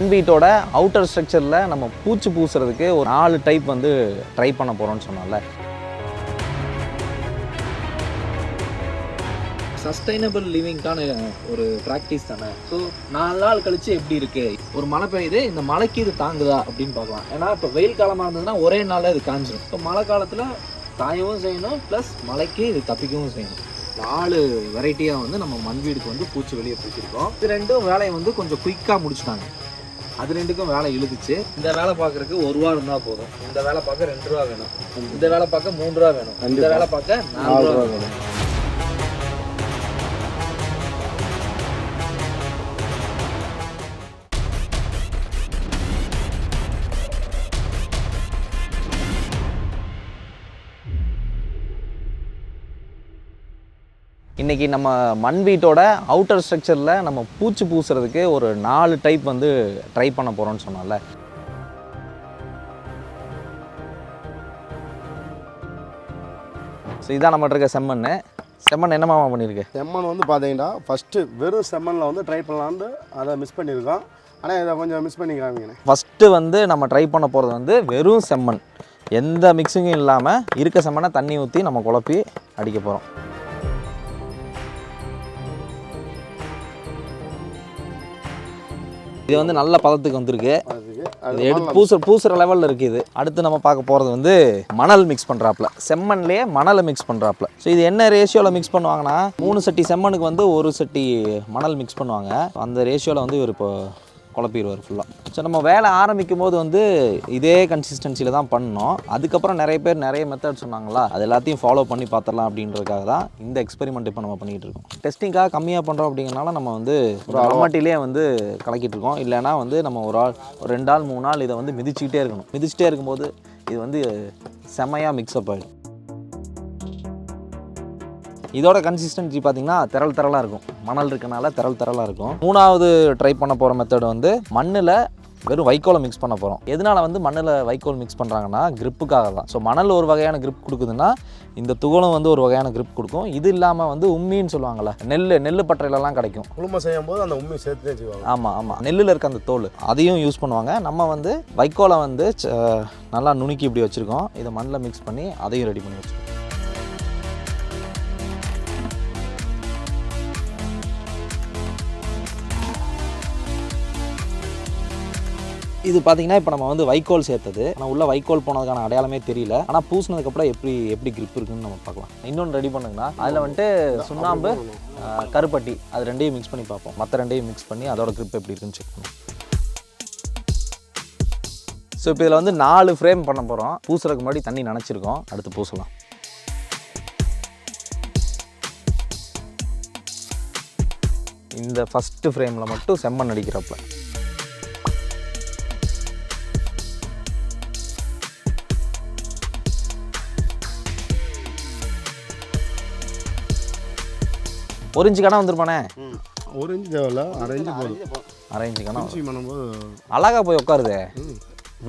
வீட்டோட அவுட்டர் ஸ்ட்ரக்சரில் நம்ம பூச்சி பூசுறதுக்கு ஒரு 4 டைப் வந்து ட்ரை பண்ண போகிறோம்னு சொன்னால. சஸ்டைனபிள் லிவிங்கான ஒரு ப்ராக்டிஸ் தானே. ஸோ 4 நாள் கழிச்சு எப்படி இருக்கு, ஒரு மழை பெய்யுது, இந்த மழைக்கு இது தாங்குதா அப்படின்னு பார்க்கலாம். ஏன்னா இப்போ வெயில் காலமாக இருந்ததுன்னா ஒரே நாளில் இது காஞ்சிடும். இப்போ மழை காலத்தில் காயவும் செய்யணும், ப்ளஸ் மழைக்கு இது தப்பிக்கவும் செய்யணும். 4 வெரைட்டியாக வந்து நம்ம மண் வீடுக்கு வந்து பூச்சி வெளியே பூச்சிருக்கோம். இது ரெண்டும் வேலையை வந்து கொஞ்சம் குயிக்காக முடிச்சுட்டாங்க. அது ரெண்டுக்கும் வேலை இழுத்துச்சு. இந்த வேலை பார்க்குறதுக்கு 1 ரூபா இருந்தால் போதும். இந்த வேலை பார்க்க 2 ரூபா வேணும், இந்த வேலை பார்க்க 3 ரூபா வேணும், இந்த வேலை பார்க்க 4 ரூபா வேணும். இன்றைக்கி நம்ம மண் வீட்டோட அவுட்டர் ஸ்ட்ரக்சரில் நம்ம பூச்சி பூசுறதுக்கு ஒரு 4 டைப் வந்து ட்ரை பண்ண போகிறோம்னு சொன்னால. ஸோ இதான் நம்மகிட்ட இருக்க செம்மண். செம்மண் என்னமா பண்ணியிருக்கு? செம்மண் வந்து பார்த்தீங்கன்னா ஃபஸ்ட்டு வெறும் செம்மண்ணில் வந்து ட்ரை பண்ணலான்னு அதை மிஸ் பண்ணியிருக்கோம். ஆனால் இதை கொஞ்சம் மிஸ் பண்ணி காமிங்கண்ணே. ஃபஸ்ட்டு வந்து நம்ம ட்ரை பண்ண போகிறது வந்து வெறும் செம்மண், எந்த மிக்சிங்கும் இல்லாமல் இருக்க செம்மண்ணை தண்ணி ஊற்றி நம்ம குழப்பி அடிக்க போகிறோம். இது வந்து நல்ல பதத்துக்கு வந்திருக்கு. இது எடுத்து பூசுற லெவலில் இருக்குது. அடுத்து நம்ம பார்க்க போகிறது வந்து மணல் மிக்ஸ் பண்ணுறாப்புல, செம்மண்லேயே மணலை மிக்ஸ் பண்ணுறாப்புல. ஸோ இது என்ன ரேஷியோவில் மிக்ஸ் பண்ணுவாங்கன்னா 3 சட்டி செம்மண்ணுக்கு வந்து 1 சட்டி மணல் மிக்ஸ் பண்ணுவாங்க. அந்த ரேஷியோவில் வந்து இவர் இப்போ குழப்பிடுவார் ஃபுல்லாக. ஸோ நம்ம வேலை ஆரம்பிக்கும் போது வந்து இதே கன்சிஸ்டன்சியில் தான் பண்ணோம். அதுக்கப்புறம் நிறைய பேர் நிறைய மெத்தட் சொன்னாங்களா, அது எல்லாத்தையும் ஃபாலோ பண்ணி பார்த்துடலாம் அப்படின்றதுக்காக தான் இந்த எக்ஸ்பெரிமெண்ட் இப்போ நம்ம பண்ணிகிட்டு இருக்கோம். டெஸ்டிங்காக கம்மியாக பண்ணுறோம் அப்படிங்கிறனால நம்ம வந்து ஒரு அமட்டிலே வந்து கலக்கிட்டு இருக்கோம். இல்லைனா வந்து நம்ம ஒரு 2 நாள் 3 நாள் இதை வந்து மிதிச்சுக்கிட்டே இருக்கணும். மிதிச்சுட்டே இருக்கும்போது இது வந்து செமையாக மிக்ஸ்அப் ஆகிடும். இதோட கன்சிஸ்டன்சி பார்த்திங்கன்னா திரளாக இருக்கும். மணல் இருக்கனால திரளாக இருக்கும். 3வது ட்ரை பண்ண போகிற மெத்தட் வந்து மண்ணில் வெறும் வைக்கோலை மிக்ஸ் பண்ண போகிறோம். எதனால் வந்து மண்ணில் வைக்கோல் மிக்ஸ் பண்ணுறாங்கன்னா கிரிப்புக்காக தான். ஸோ மணல் ஒரு வகையான கிரிப் கொடுக்குதுன்னா இந்த துகளும் வந்து ஒரு வகையான கிரிப் கொடுக்கும். இது இல்லாமல் வந்து உம்மின்னு சொல்லுவாங்கள்ல, நெல் பட்டையிலலாம் கிடைக்கும். குழும செய்யும் போது அந்த உம்மி சேர்த்து செய்வாங்க. ஆமாம், நெல்லில் இருக்க அந்த தோல் அதையும் யூஸ் பண்ணுவாங்க. நம்ம வந்து வைக்கோலை வந்து நல்லா நுணுக்கி இப்படி வச்சுருக்கோம். இதை மண்ணில் மிக்ஸ் பண்ணி அதையும் ரெடி பண்ணி வச்சுருக்கோம். இது பார்த்தீங்கன்னா இப்போ நம்ம வந்து வைக்கோல் சேர்த்தது. ஆனால் உள்ள வைக்கோல் போனதுக்கான அடையாளமே தெரியல. ஆனால் பூசினதுக்கப்புறம் எப்படி கிரிப் இருக்குன்னு நம்ம பார்க்கலாம். இன்னொன்று ரெடி பண்ணுங்கன்னா அதில் வந்துட்டு சுண்ணாம்பு, கருப்பட்டி அது ரெண்டையும் மிக்ஸ் பண்ணி பார்ப்போம். மற்ற ரெண்டையும் மிக்ஸ் பண்ணி அதோட கிரிப் எப்படி இருக்குன்னு செக் பண்ணுவோம். ஸோ இப்போ இதில் வந்து 4 ஃப்ரேம் பண்ண போகிறோம். பூசுறதுக்கு முன்னாடி தண்ணி நனைச்சிருக்கோம். அடுத்து பூசலாம். இந்த ஃபஸ்ட்டு ஃப்ரேமில் மட்டும் செம்மண் அடிக்கிறப்ப ஒரு இன்ச்சு கணம் வந்துருப்பானே. 1 இன்ச்சு தேவையில்ல, 1/2 இன்ச்சு போதும். 1/2 இன்ச்சு கணம் பண்ணும்போது அழகாக போய் உட்காருதே.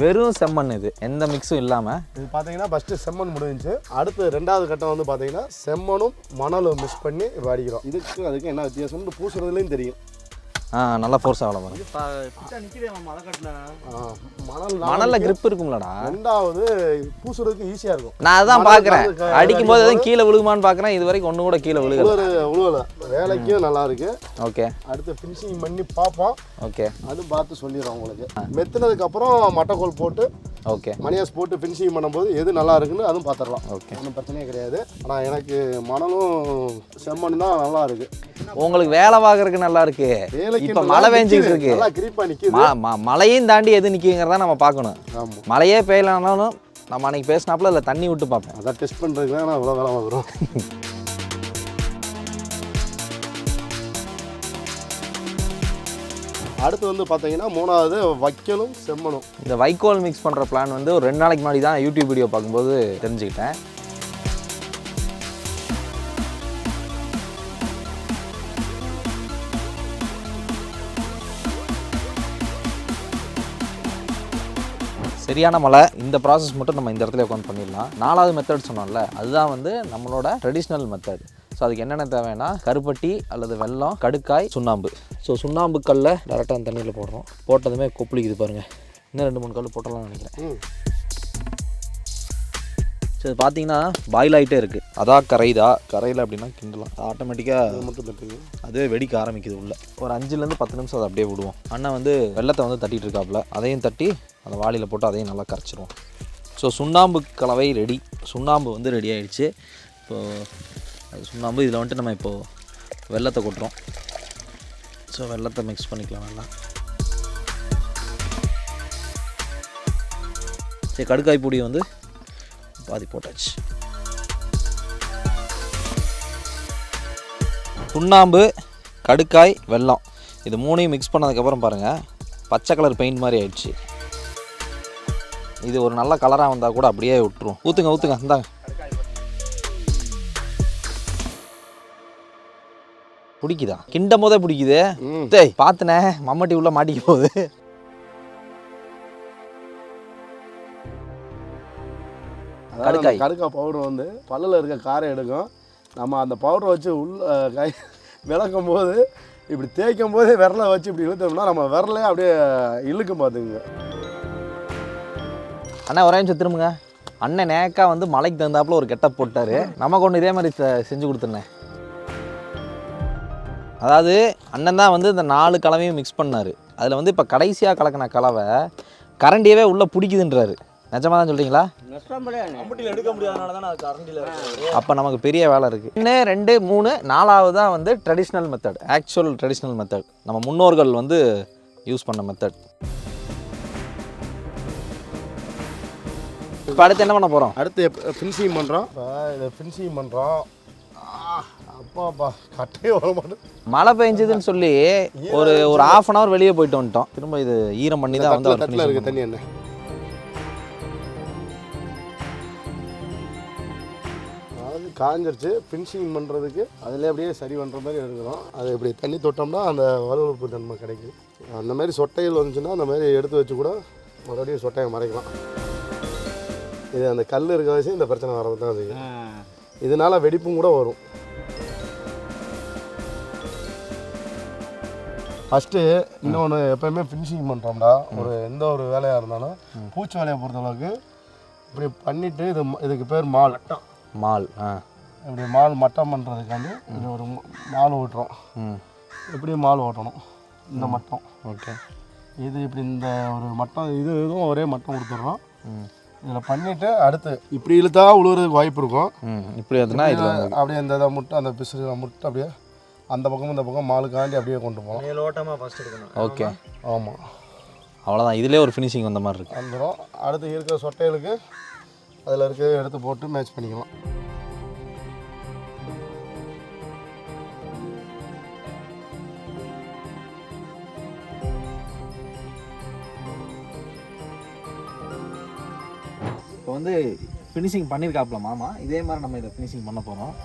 வெறும் செம்மண், இது எந்த மிக்ஸும் இல்லாமல். இது பார்த்தீங்கன்னா ஃபஸ்ட்டு செம்மண் முடிஞ்சிச்சு. அடுத்து 2வது கட்டம் வந்து பார்த்தீங்கன்னா செம்மணும் மணலும் மிக்ஸ் பண்ணி இப்போ அடிக்கிறோம். அதுக்கு என்ன வித்தியாசம்னு பூசுறதுலேயும் தெரியும். நல்லா ஃபோர்ஸ் ஆகலாம். மணல்ல கிரிப் இருக்குங்களா? 2வது பூசுறதுக்கு ஈஸியாக இருக்கும். நான் அதான் பார்க்குறேன், அடிக்கும் போது எதுவும் கீழே விழுகுமான்னு பார்க்குறேன். இது வரைக்கும் ஒன்று கூட கீழே விழுகல. வேலைக்கும் நல்லா இருக்கு. ஓகே, அடுத்து ஃபினிஷிங் பண்ணி பார்ப்போம். ஓகே, அது பார்த்து சொல்லிடுறோம் உங்களுக்கு. மெத்துனதுக்கப்புறம் மட்டைக்கோல் போட்டு ஓகே மணியாஸ் போட்டு ஃபினிஷிங் பண்ணும்போது எது நல்லா இருக்குன்னு அதுவும் பார்த்துடலாம். ஓகே, ஒன்றும் பிரச்சனையே கிடையாது. ஆனால் எனக்கு மணலும் செம்மண் தான் நல்லா இருக்கு. உங்களுக்கு வேலை பார்க்கறதுக்கு நல்லா இருக்கு. இப்போ மழை பெஞ்சிட்டு இருக்கு, நல்லா கிரிப்பா நிக்குது. மழையும் தாண்டி எது நிற்குங்கிறத நம்ம பார்க்கணும். மழையே பெய்யலனாலும் நம்ம அன்னைக்கு பேசினாப்புல இல்லை தண்ணி விட்டு பார்ப்பேன். அதான் டெஸ்ட் பண்ணுறதுக்கு தான் நான் இவ்வளோ வேலை பார்க்குறோம். அடுத்து வந்து பார்த்தீங்கன்னா 3வது வைக்கோலும் செம்மணும். இந்த வைக்கோல் மிக்ஸ் பண்ணுற பிளான் வந்து ஒரு 2 நாளைக்கு முன்னாடி தான் யூடியூப் வீடியோ பார்க்கும்போது தெரிஞ்சுக்கிட்டேன். சரியான மழை. இந்த ப்ராசஸ் மட்டும் நம்ம இந்த இடத்துல உட்காந்து பண்ணிடலாம். 4வது மெத்தட் சொன்னோம்ல, அதுதான் வந்து நம்மளோட ட்ரெடிஷ்னல் மெத்தட். ஸோ அதுக்கு என்னென்ன தேவைன்னா கருப்பட்டி அல்லது வெல்லம், கடுக்காய், சுண்ணாம்பு. ஸோ சுண்ணாம்பு கல்லை டேரெக்டாக அந்த தண்ணியில் போடுறோம். போட்டதுமே கொப்பளிக்குது பாருங்கள். இன்னும் 2-3 கல் போட்டலாம்னு நினைக்கிறேன். சரி, பார்த்தீங்கன்னா பாயில் ஆகிட்டே இருக்குது. அதான் கரையில் அப்படின்னா கிண்டலாம். ஆட்டோமேட்டிக்காக மட்டும் தட்டுங்க, அதுவே வெடிக்க ஆரம்பிக்குது உள்ள. ஒரு 5-10 நிமிஷம் அதை அப்படியே விடுவோம். அண்ணன் வந்து வெள்ளத்தை வந்து தட்டிகிட்டு இருக்காப்புல, அதையும் தட்டி அந்த வாளியில் போட்டு அதையும் நல்லா கரைச்சிருவோம். ஸோ சுண்ணாம்பு கலவை ரெடி. சுண்ணாம்பு வந்து ரெடி ஆகிடுச்சு. இப்போது சுண்ணாம்பு இதில் வந்துட்டு நம்ம இப்போது வெள்ளத்தை கொட்டுறோம். ஸோ வெள்ளத்தை மிக்ஸ் பண்ணிக்கலாம் நல்லா. சரி, கடுக்காய் பொடி வந்து பாதி போட்டாச்சு. சுண்ணாம்பு, கடுக்காய், வெல்லம் இது 3ஐயும் மிக்ஸ் பண்ணதுக்கப்புறம் பாருங்கள் பச்சை கலர் பெயிண்ட் மாதிரி ஆயிடுச்சு. இது ஒரு நல்ல கலராக வந்தால் கூட அப்படியே விட்டுரும். ஊற்றுங்க இந்தாங்க. பிடிக்குதா? கிண்டும் போதே பிடிக்குது. டேய் பார்த்துனே, மம்மட்டி உள்ள மாட்டிக்க போகுது. கடுக்காய் பவுடர் வந்து பல்லில் இருக்க காரை எடுக்கும். நம்ம அந்த பவுடரை வச்சு கை விளக்கும் போது இப்படி தேய்க்கும் போதே விரலை வச்சு இப்படி இழுத்தோம்னா நம்ம விரலே அப்படியே இழுக்கும். பார்த்துக்குங்க அண்ணா, ஒரே நிமிஷம் திரும்புங்க. அண்ணன் நேக்கா வந்து மலைக்கு தகுந்தாப்புல ஒரு கெட்டப் போட்டார். நமக்கு ஒன்று இதே மாதிரி செஞ்சு கொடுத்துருந்தேன். அதாவது அண்ணன் தான் வந்து இந்த 4 கலவையும் மிக்ஸ் பண்ணார். அதில் வந்து இப்போ கடைசியாக கலக்கின கலவை கரண்டியவே உள்ளே பிடிக்குதுன்றாரு. நிஜமாக தான் சொல்கிறீங்களா? எடுக்க முடியாதனால தான் அப்போ நமக்கு பெரிய வேலை இருக்குது. 1 2 3 4ஆவதாக வந்து traditional method, actual traditional method, நம்ம முன்னோர்கள் வந்து யூஸ் பண்ண மெத்தட். இப்போ அடுத்து என்ன பண்ண போகிறோம்? அடுத்து ஃபினிஷிங் பண்ணுறோம். இதை ஃபினிஷிங் பண்ணுறோம். அப்பாப்பா கட்டையே வர மாட்டேன். மழை பெஞ்சதுன்னு சொல்லி ஒரு 1/2 hour வெளியே போயிட்டு வந்துட்டோம். திரும்ப இது ஈரம் பண்ணி தான் வந்து தட்டில் இருக்குது தண்ணி. என்ன அதாவது காஞ்சிருச்சு. ஃபினிஷிங் பண்ணுறதுக்கு அதில் அப்படியே சரி பண்ணுற மாதிரி எடுக்கிறோம். அது இப்படி தண்ணி தொட்டோம்னா அந்த வலுவழுப்பு தன்மை கிடைக்கும். அந்த மாதிரி சொட்டைகள் வந்துச்சுன்னா அந்த மாதிரி எடுத்து வச்சு கூட மறுபடியும் சொட்டையை மறைக்கலாம். இது அந்த கல் இருக்க வச்சு இந்த பிரச்சனை வர்றது தான். அது இதனால் வெடிப்பும் கூட வரும். ஃபஸ்ட்டு இன்னொன்று எப்போயுமே ஃபினிஷிங் பண்ணுறோம்னா எந்த ஒரு வேலையாக இருந்தாலும் பூச்சி வேலையை பொறுத்தளவுக்கு இப்படி பண்ணிவிட்டு இதுக்கு பேர் மால் இப்படி மால் மட்டம் பண்ணுறதுக்காண்டி இப்படி ஒரு மால் ஓட்டுறோம். இப்படி மால் ஓட்டணும். இந்த மட்டம் ஓகே. இது இப்படி இந்த ஒரு மட்டம் இதுவும் ஒரே மட்டம் கொடுத்துட்றோம். இதில் பண்ணிவிட்டு அடுத்து இப்படி இழுத்தா உழுவுறதுக்கு வாய்ப்பு இருக்கும். இப்படி அப்படியே இந்த முட்டை அந்த பிசுறு முட்டை அப்படியே அந்த பக்கம் இந்த பக்கம் மாலுக்காண்டி அப்படியே கொண்டு போகலாம். மேலோட்டமாக ஃபஸ்ட் எடுக்கணும். ஓகே, ஆமாம், அவ்வளோதான். இதிலே ஒரு ஃபினிஷிங் வந்த மாதிரி இருக்குது. வந்துடும். அடுத்து இருக்கிற சொட்டைகளுக்கு அதில் இருக்க எடுத்து போட்டு மேட்ச் பண்ணிக்கலாம். இப்போ வந்து ஃபினிஷிங் பண்ணியிருக்காப்புல மாமா. இதே மாதிரி நம்ம இதை ஃபினிஷிங் பண்ண போகிறோம்.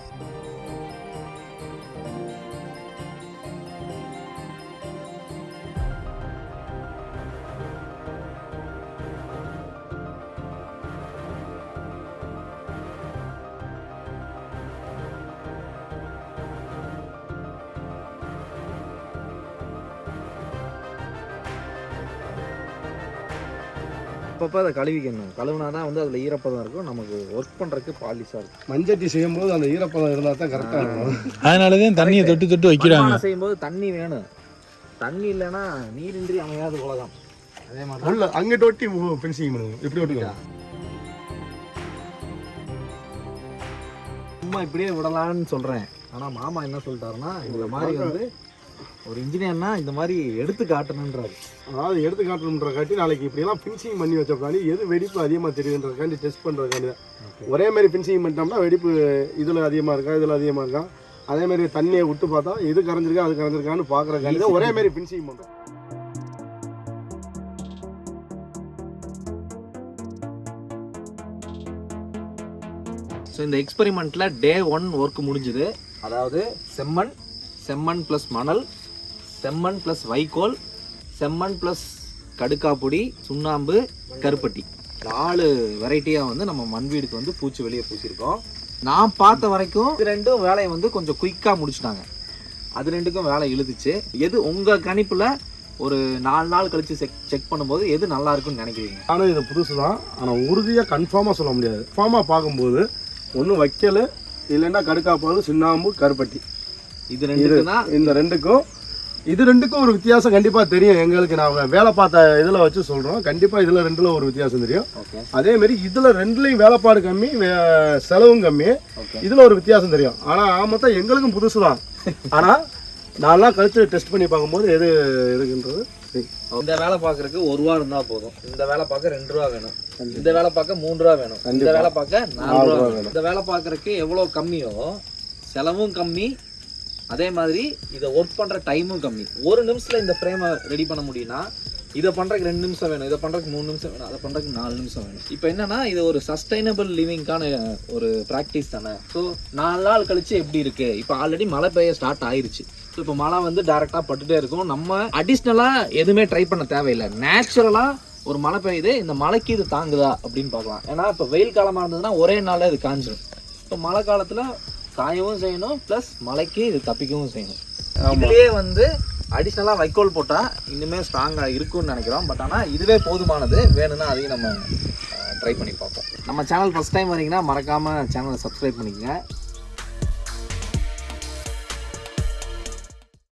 அப்பப்போ அதை கழுவிக்கணும். கழுவுனா தான் வந்து அதில் ஈரப்பதம் இருக்கும், நமக்கு ஒர்க் பண்ணுறதுக்கு பாலிஷாக இருக்கும். மஞ்சட்டி செய்யும்போது அந்த ஈரப்பதம் இருந்தால் தான் கரெக்டாக இருக்கும். அதனால தான் தண்ணியை தொட்டு வைக்கிறாங்க. செய்யும்போது தண்ணி வேணும். தண்ணி இல்லைன்னா நீரின்றி அமையாது உலகம். அதே மாதிரி உள்ள அங்கிட்ட ஒட்டி ஃபினிஷிங் பண்ணுவோம். இப்படி ஒட்டிக்கலாம். சும்மா இப்படியே விடலான்னு சொல்கிறேன். ஆனால் மாமா என்ன சொல்லிட்டாருன்னா, இந்த மாதிரி வந்து ஒரு இன்ஜினியர்னா இந்த மாதிரி எடுத்து காட்டணுன்றாரு. அதாவது எடுத்து காட்டணுன்றக்காண்டி நாளைக்கு இப்படியெல்லாம் ஃபினிஷிங் பண்ணி வச்சோம்னாலே எது வெடிப்பு அதிகமாக தெரியுதுன்றக்காண்டி டெஸ்ட் பண்ணுறதுக்காண்டி தான். ஒரே மாதிரி ஃபினிஷிங் பண்ணிட்டோம்னா வெடிப்பு இதில் அதிகமாக இருக்கா இதில் அதிகமாக இருக்கா, அதேமாதிரி தண்ணியை விட்டு பார்த்தா இது கரைஞ்சிருக்கா அது கரைஞ்சிருக்கான்னு பார்க்குறக்காண்டி தான் ஒரே மாதிரி ஃபினிஷிங் பண்ணுறோம். ஸோ இந்த எக்ஸ்பெரிமெண்ட்டில் டே 1 ஒர்க் முடிஞ்சுது. அதாவது செம்மண் ப்ளஸ் மணல், செம்மண் ப்ளஸ் வைக்கோல், செம்மண் ப்ளஸ் கடுக்காப்பொடி, சுண்ணாம்பு, கருப்பட்டி 4 வெரைட்டியாக வந்து நம்ம மண் வீடுக்கு வந்து பூச்சி வெளியே பூசியிருக்கோம். நான் பார்த்த வரைக்கும் இது ரெண்டும் வேலையை வந்து கொஞ்சம் குயிக்காக முடிச்சிட்டாங்க. அது ரெண்டுக்கும் வேலை இழுத்துச்சு. எது உங்கள் கணிப்பில் ஒரு 4 நாள் கழிச்சு செக் பண்ணும்போது எது நல்லா இருக்குன்னு நினைக்கிறீங்க? ஆனால் இது புதுசு தான். ஆனால் உறுதியாக கன்ஃபார்மாக சொல்ல முடியாது. கன்ஃபார்மாக பார்க்கும்போது ஒன்றும் வைக்கல், இல்லைன்னா கடுக்காப்பால், சுண்ணாம்பு, கருப்பட்டி, இது ரெண்டுக்கும் தான். இது ரெண்டுக்கும் ஒரு வித்தியாசம் கண்டிப்பாக தெரியும் எங்களுக்கு. நாங்கள் வேலை பார்த்த இதில் வச்சு சொல்கிறோம். கண்டிப்பாக இதில் ரெண்டில் ஒரு வித்தியாசம் தெரியும். அதேமாரி இதில் ரெண்டுலேயும் வேலைப்பாடு கம்மி, செலவும் கம்மி. இதில் ஒரு வித்தியாசம் தெரியும். ஆனால் மொத்தம் எங்களுக்கும் புதுசு தான். ஆனால் 4 நாள் கழிச்சு டெஸ்ட் பண்ணி பார்க்கும்போது எது இருக்குன்றது. இந்த வேலை பார்க்கறதுக்கு 1 ரூபா இருந்தால் போதும். இந்த வேலை பார்க்க 2 ரூபா வேணும். இந்த வேலை பார்க்க 3 ரூபா வேணும். இந்த வேலை பார்க்க 4 ரூபா வேணும். இந்த வேலை பார்க்கறதுக்கு எவ்வளோ கம்மியோ செலவும் கம்மி, அதே மாதிரி இதை ஒர்க் பண்ணுற டைமும் கம்மி. 1 நிமிஷத்தில் இந்த ஃப்ரேமை ரெடி பண்ண முடியும்னா இதை பண்ணுறதுக்கு 2 நிமிஷம் வேணும், இதை பண்ணுறதுக்கு 3 நிமிஷம் வேணும், அதை பண்ணுறதுக்கு 4 நிமிஷம் வேணும். இப்போ என்னன்னா இது ஒரு சஸ்டைனபிள் லிவிங்கான ஒரு ப்ராக்டிஸ் தானே. ஸோ 4 நாள் கழிச்சு எப்படி இருக்கு? இப்போ ஆல்ரெடி மழை பெய்ய ஸ்டார்ட் ஆயிடுச்சு. ஸோ இப்போ மழை வந்து டேரெக்டாக பட்டுட்டே இருக்கும். நம்ம அடிஷ்னலாக எதுவுமே ட்ரை பண்ண தேவையில்லை. நேச்சுரலாக ஒரு மழை பெய்யுது, இந்த மழைக்கு இது தாங்குதா அப்படின்னு பார்க்கலாம். ஏன்னா இப்போ வெயில் காலமாக இருந்ததுன்னா ஒரே நாளில் இது காஞ்சிடும். இப்போ மழை காலத்தில் காயவும் செய்யணும், ப்ளஸ் மழைக்கு இது தப்பிக்கவும் செய்யணும். இதுலேயே வந்து அடிஷ்னலாக வைக்கோல் போட்டால் இன்னுமே ஸ்ட்ராங்காக இருக்கும்னு நினைக்கிறோம். பட் ஆனால் இதுவே போதுமானது. வேணும்னா அதையும் நம்ம ட்ரை பண்ணி பார்ப்போம். நம்ம சேனல் ஃபஸ்ட் டைம் வரீங்கன்னா மறக்காமல் சேனலை சப்ஸ்கிரைப் பண்ணிக்கங்க.